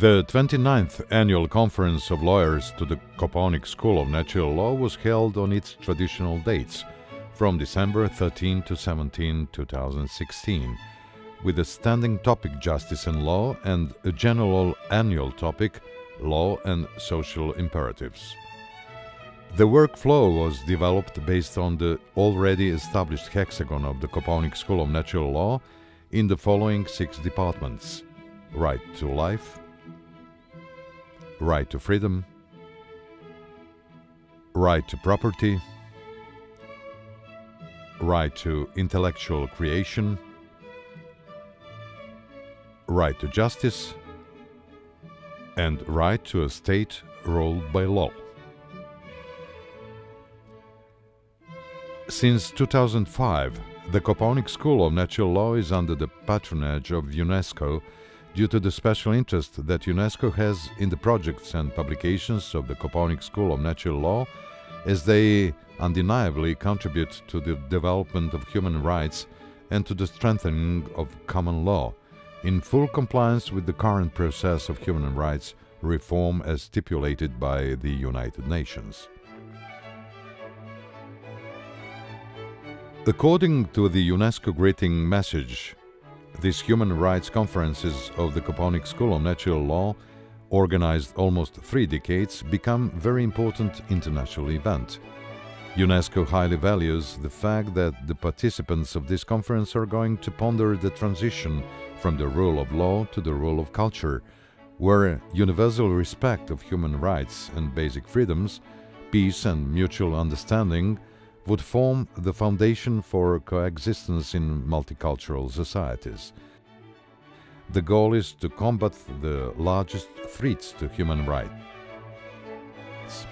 The 29th Annual Conference of Lawyers to the Kopaonik School of Natural Law was held on its traditional dates, from December 13 to 17, 2016, with a standing topic Justice and Law and a general annual topic Law and Social Imperatives. The workflow was developed based on the already established hexagon of the Kopaonik School of Natural Law in the following 6 departments: right to life, right to freedom, right to property, right to intellectual creation, right to justice, and right to a state ruled by law. Since 2005, the Kopaonik School of Natural Law is under the patronage of UNESCO due to the special interest that UNESCO has in the projects and publications of the Kopaonik School of Natural Law, as they undeniably contribute to the development of human rights and to the strengthening of common law, in full compliance with the current process of human rights reform as stipulated by the United Nations. According to the UNESCO greeting message, these human rights conferences of the Kopaonik School of Natural Law, organized almost 3 decades, become very important international event. UNESCO highly values the fact that the participants of this conference are going to ponder the transition from the rule of law to the rule of culture, where universal respect of human rights and basic freedoms, peace and mutual understanding would form the foundation for coexistence in multicultural societies. The goal is to combat the largest threats to human rights: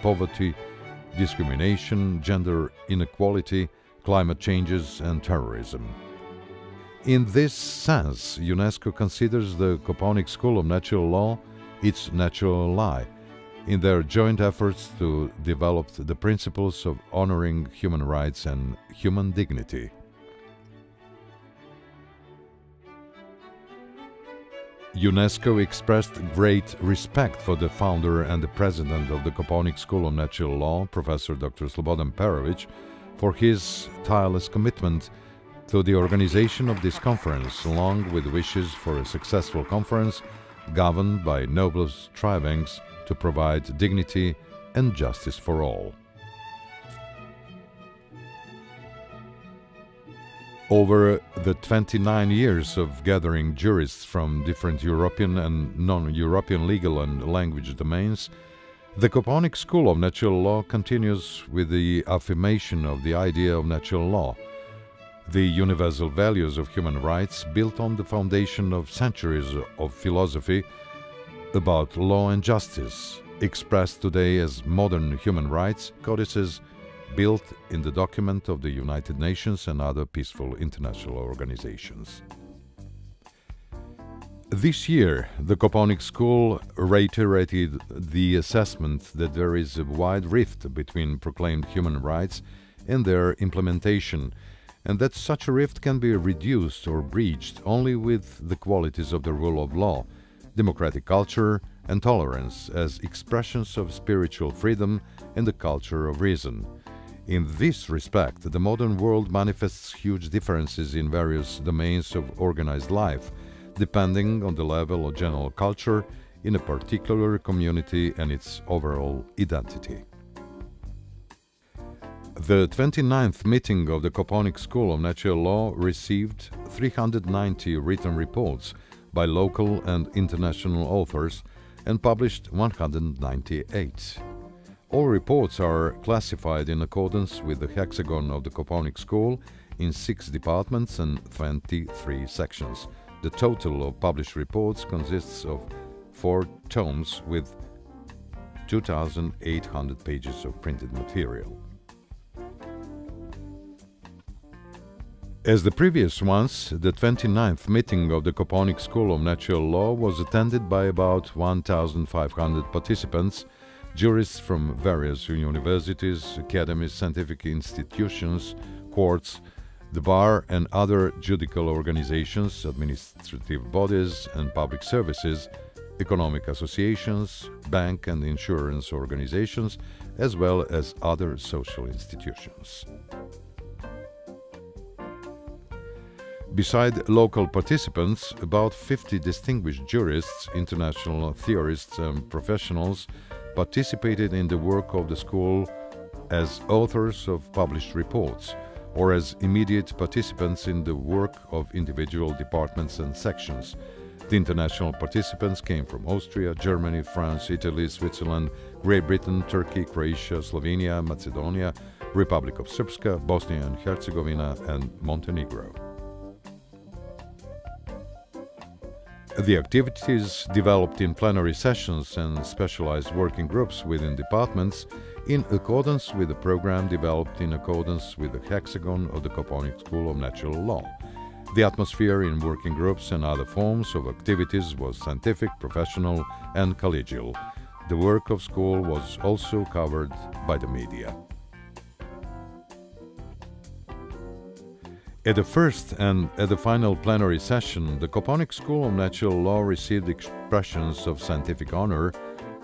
poverty, discrimination, gender inequality, climate changes, and terrorism. In this sense, UNESCO considers the Kopaonik School of Natural Law its natural ally, in their joint efforts to develop the principles of honoring human rights and human dignity. UNESCO expressed great respect for the founder and the president of the Kopaonik School of Natural Law, Professor Dr. Slobodan Perovic, for his tireless commitment to the organization of this conference, along with wishes for a successful conference governed by noble strivings to provide dignity and justice for all. Over the 29 years of gathering jurists from different European and non-European legal and language domains, the Kopaonik School of Natural Law continues with the affirmation of the idea of natural law, the universal values of human rights built on the foundation of centuries of philosophy about law and justice, expressed today as modern human rights codices built in the document of the United Nations and other peaceful international organizations. This year, the Kopaonik School reiterated the assessment that there is a wide rift between proclaimed human rights and their implementation, and that such a rift can be reduced or breached only with the qualities of the rule of law, democratic culture, and tolerance as expressions of spiritual freedom and the culture of reason. In this respect, the modern world manifests huge differences in various domains of organized life, depending on the level of general culture in a particular community and its overall identity. The 29th meeting of the Kopaonik School of Natural Law received 390 written reports by local and international authors and published 198. All reports are classified in accordance with the hexagon of the Kopaonik School in 6 departments and 23 sections. The total of published reports consists of 4 tomes with 2,800 pages of printed material. As the previous ones, the 29th meeting of the Kopaonik School of Natural Law was attended by about 1,500 participants, jurists from various universities, academies, scientific institutions, courts, the bar and other judicial organizations, administrative bodies and public services, economic associations, bank and insurance organizations, as well as other social institutions. Beside local participants, about 50 distinguished jurists, international theorists and professionals participated in the work of the school as authors of published reports or as immediate participants in the work of individual departments and sections. The international participants came from Austria, Germany, France, Italy, Switzerland, Great Britain, Turkey, Croatia, Slovenia, Macedonia, Republic of Srpska, Bosnia and Herzegovina, and Montenegro. The activities developed in plenary sessions and specialized working groups within departments in accordance with the program developed in accordance with the hexagon of the Kopaonik School of Natural Law. The atmosphere in working groups and other forms of activities was scientific, professional and collegial. The work of school was also covered by the media. At the first and at the final plenary session, the Kopaonik School of Natural Law received expressions of scientific honor,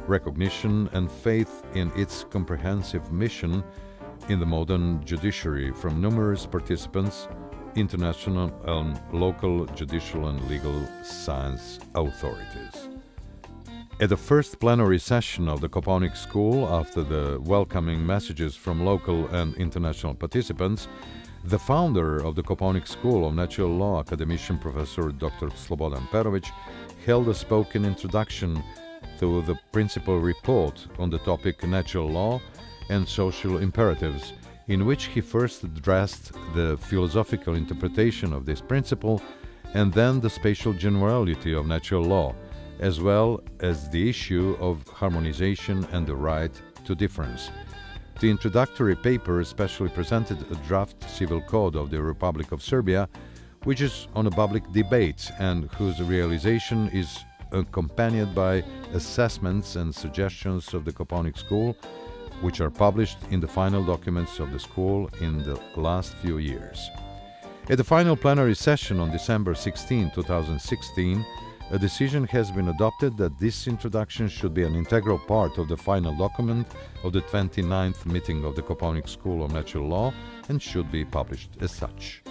recognition and faith in its comprehensive mission in the modern judiciary from numerous participants, international and local judicial and legal science authorities. At the first plenary session of the Kopaonik School, after the welcoming messages from local and international participants, the founder of the Kopaonik School of Natural Law, academician Professor Dr. Slobodan Perovic, held a spoken introduction to the principal report on the topic Natural Law and Social Imperatives, in which he first addressed the philosophical interpretation of this principle and then the spatial generality of natural law, as well as the issue of harmonization and the right to difference. The introductory paper especially presented a draft civil code of the Republic of Serbia, which is on a public debate and whose realization is accompanied by assessments and suggestions of the Kopaonik School, which are published in the final documents of the school in the last few years. At the final plenary session on December 16, 2016, a decision has been adopted that this introduction should be an integral part of the final document of the 29th meeting of the Kopaonik School of Natural Law and should be published as such.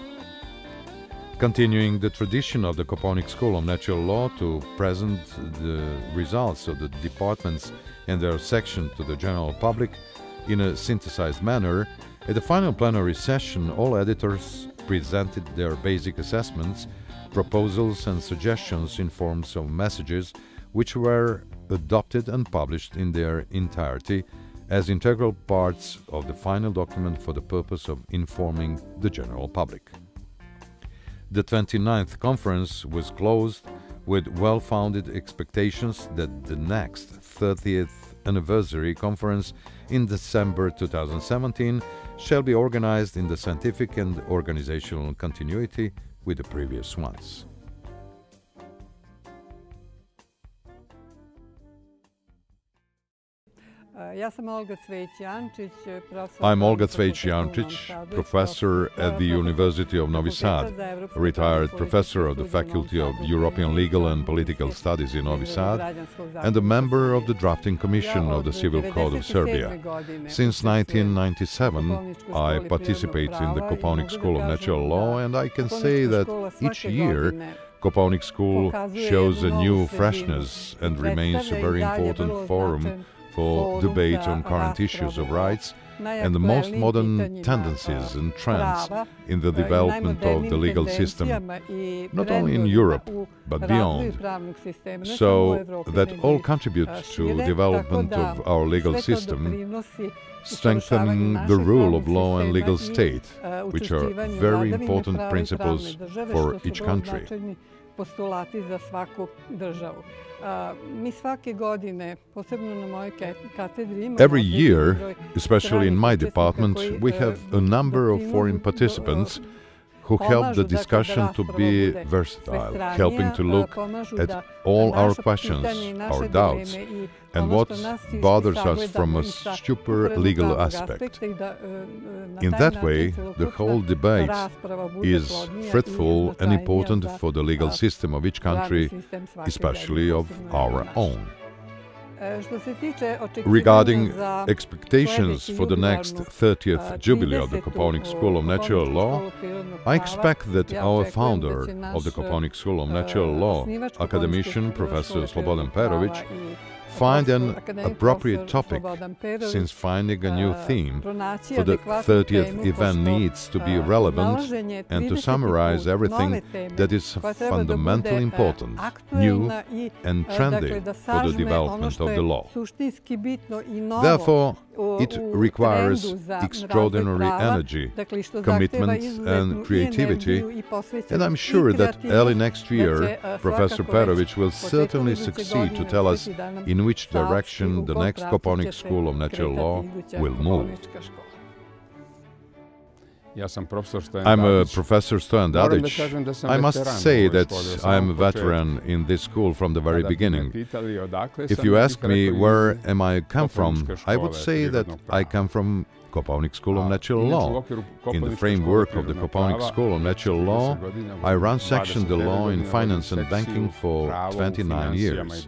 Continuing the tradition of the Kopaonik School of Natural Law to present the results of the departments and their section to the general public in a synthesized manner, at the final plenary session all editors presented their basic assessments, proposals and suggestions in forms of messages which were adopted and published in their entirety as integral parts of the final document for the purpose of informing the general public. The 29th conference was closed with well-founded expectations that the next 30th anniversary conference in December 2017 shall be organized in the scientific and organizational continuity with the previous ones. I'm Olga Cvejc-Jančić, professor at the University of Novi Sad, retired professor of the Faculty of European Legal and Political Studies in Novi Sad, and a member of the Drafting Commission of the Civil Code of Serbia. Since 1997, I participate in the Kopaonik School of Natural Law, and I can say that each year Kopaonik School shows a new freshness and remains a very important forum for debate on current issues of rights and the most modern tendencies and trends in the development of the legal system, not only in Europe, but beyond, so that all contribute to development of our legal system, strengthening the rule of law and legal state, which are very important principles for each country. Every year, especially in my department, we have a number of foreign participants who help the discussion to be versatile, helping to look at all our questions, our doubts, and what bothers us from a super legal aspect. In that way, the whole debate is fruitful and important for the legal system of each country, especially of our own. Regarding expectations for the next 30th Jubilee of the Kopaonik School of Natural Law, I expect that our founder of the Kopaonik School of Natural Law, academician Professor Slobodan Perovic, find an appropriate topic, since finding a new theme for the 30th event needs to be relevant and to summarize everything that is fundamentally important, new and trendy for the development of the law. Therefore, it requires extraordinary energy, commitment and creativity, and I'm sure that early next year Professor Perovic will certainly succeed to tell us in which direction the next Kopaonik School of Natural Law will move. I'm a Professor Stojan Dadic. I must say that I am a veteran in this school from the very beginning. If you ask me where am I come from, I would say that I come from Kopaonik School of Natural Law. In the framework of the Kopaonik School of Natural Law, I ran-sectioned the law in finance and banking for 29 years.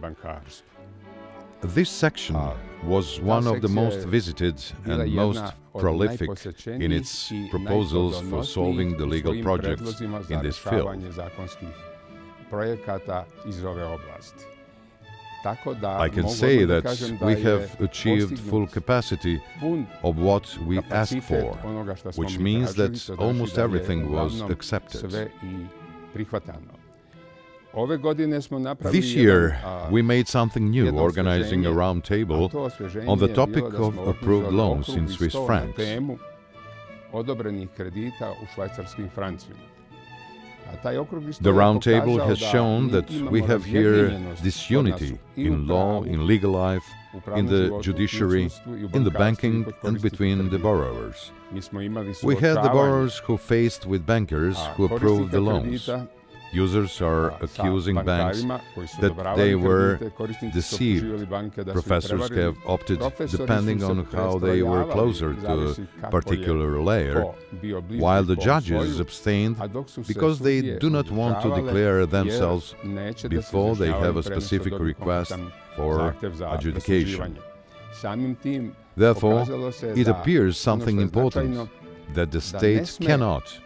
This section was one of the most visited and most prolific in its proposals for solving the legal projects in this field. I can say that we have achieved full capacity of what we asked for, which means that almost everything was accepted. This year, we made something new, organizing a round table on the topic of approved loans in Swiss francs. The round table has shown that we have here disunity in law, in legal life, in the judiciary, in the banking and between the borrowers. We had the borrowers who faced with bankers who approved the loans. Users are accusing banks that they were deceived. Professors have opted, depending on how they were closer to a particular layer, while the judges abstained because they do not want to declare themselves before they have a specific request for adjudication. Therefore, it appears something important that the state cannot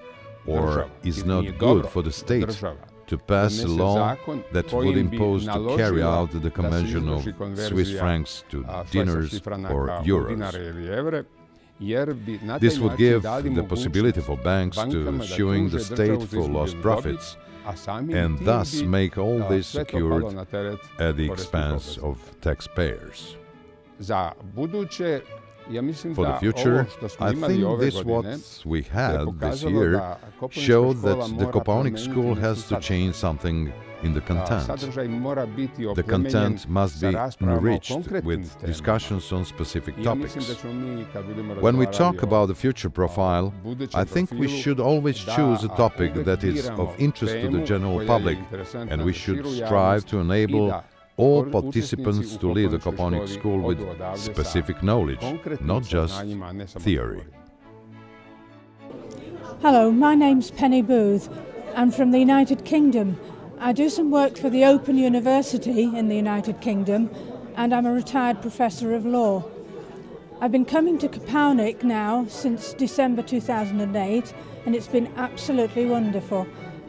or is not good for the state to pass a law that would impose to carry out the conversion of Swiss francs to dinars or euros. This would give the possibility for banks to suing the state for lost profits and thus make all this secured at the expense of taxpayers. For the future, I think this what we had this year showed that the Kopaonik School has to change something in the content. The content must be enriched with discussions on specific topics. When we talk about the future profile, I think we should always choose a topic that is of interest to the general public, and we should strive to enable all participants to leave the Kopaonik School with specific knowledge, not just theory. Hello, my name's Penny Booth. I'm from the United Kingdom. I do some work for the Open University in the United Kingdom, and I'm a retired professor of law. I've been coming to Kopaonik now since December 2008, and it's been absolutely wonderful.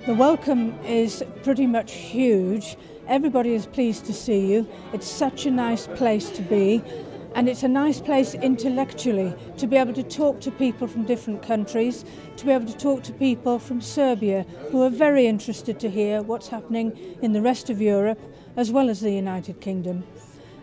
The welcome is pretty much huge. Everybody is pleased to see you. It's such a nice place to be, and it's a nice place intellectually to be able to talk to people from different countries, to be able to talk to people from Serbia who are very interested to hear what's happening in the rest of Europe as well as the United Kingdom.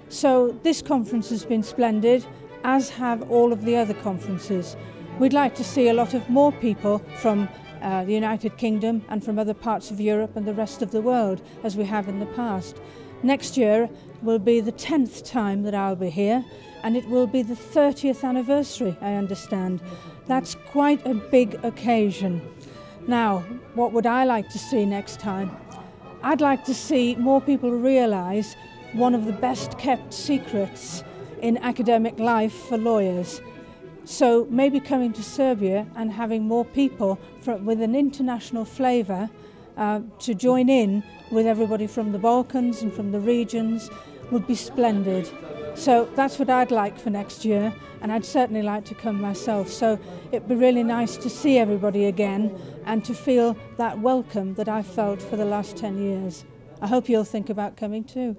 So this conference has been splendid, as have all of the other conferences. We'd like to see a lot of more people from the United Kingdom and from other parts of Europe and the rest of the world, as we have in the past. Next year will be the 10th time that I'll be here, and it will be the 30th anniversary, I understand. That's quite a big occasion. Now, what would I like to see next time? I'd like to see more people realise one of the best kept secrets in academic life for lawyers. So maybe coming to Serbia and having more people with an international flavour to join in with everybody from the Balkans and from the regions would be splendid. So that's what I'd like for next year, and I'd certainly like to come myself. So it'd be really nice to see everybody again and to feel that welcome that I've felt for the last 10 years. I hope you'll think about coming too.